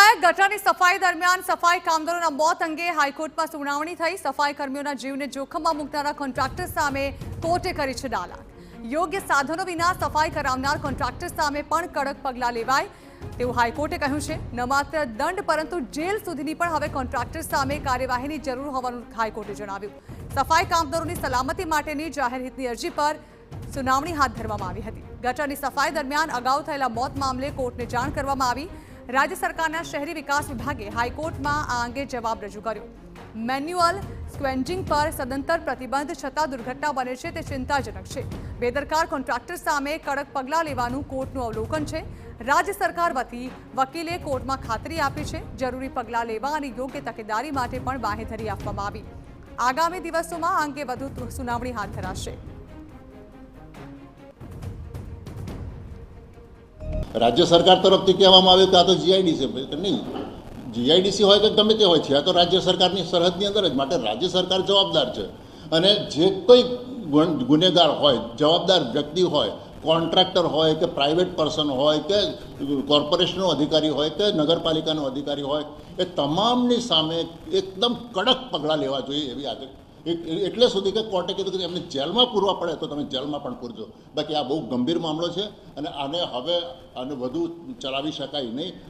વિનાયક ગટરની સફાઈ દરમિયાન સફાઈ કામદારોના મોત અંગે હાઈકોર્ટમાં સુનાવણી થઈ। સફાઈ કર્મીઓના જીવને જોખમમાં મૂકનારા કોન્ટ્રાક્ટર સામે કોર્ટે કરી છે ડાલાક। યોગ્ય સાધનો વિના સફાઈ કરાવનાર કોન્ટ્રાક્ટર સામે પણ કડક પગલાં લેવાય તેવું હાઈકોર્ટે કહ્યું છે। ન માત્ર દંડ પરંતુ જેલ સુધીની પણ હવે કોન્ટ્રાક્ટર સામે કાર્યવાહીની જરૂર હોવાનું હાઈકોર્ટે જણાવ્યું। સફાઈ કામદારોની સલામતી માટેની જાહેર હિતની અરજી પર સુનાવણી હાથ ધરવામાં આવી હતી। ગટરની સફાઈ દરમિયાન અગાઉ થયેલા મોત મામલે કોર્ટને જાણ કરવામાં આવી। राज्य सरकारना शहरी विकास विभागे हाईकोर्टમાં આ અંગે જવાબ રજૂ કર્યો। મેન્યુઅલ સ્ક્વેન્જિંગ પર સદંતર પ્રતિબંધ છતાં દુર્ઘટના બને છે તે ચિંતાજનક છે। બેદરકાર કોન્ટ્રાક્ટર સામે કડક પગલાં લેવાનું કોર્ટનું અવલોકન છે। રાજ્ય સરકાર વતી વકીલે કોર્ટમાં ખાતરી આપી છે। જરૂરી પગલાં લેવા અને યોગ્ય તકેદારી માટે પણ બાંહેધરી આપવામાં આવી। આગામી દિવસોમાં આ અંગે વધુ સુનાવણી હાથ ધરાશે। राज्य सरकार तरफथी कहेवामां आव्युं के आ तो जीआईडीसी नहीं, जीआईडीसी होय के गमे ते होय छे, आ तो राज्य सरकारनी सरहदनी अंदर ज माटे राज्य सरकार जवाबदार छे। अने जे कोई गुनेगार होय, जवाबदार व्यक्ति होय, कॉन्ट्राक्टर होय के प्राइवेट पर्सन होय के कॉर्पोरेशननो अधिकारी होय के नगरपालिकानो अधिकारी होय, ए तमामनी सामे एकदम कड़क पगलां लेवा जोईए एवी आगे એટલે સુધી કે કોર્ટે કીધું કે એમને જેલમાં પૂરવા પડે તો તમે જેલમાં પણ પૂરજો। બાકી આ બહુ ગંભીર મામલો છે અને આને હવે વધુ ચલાવી શકાય નહીં।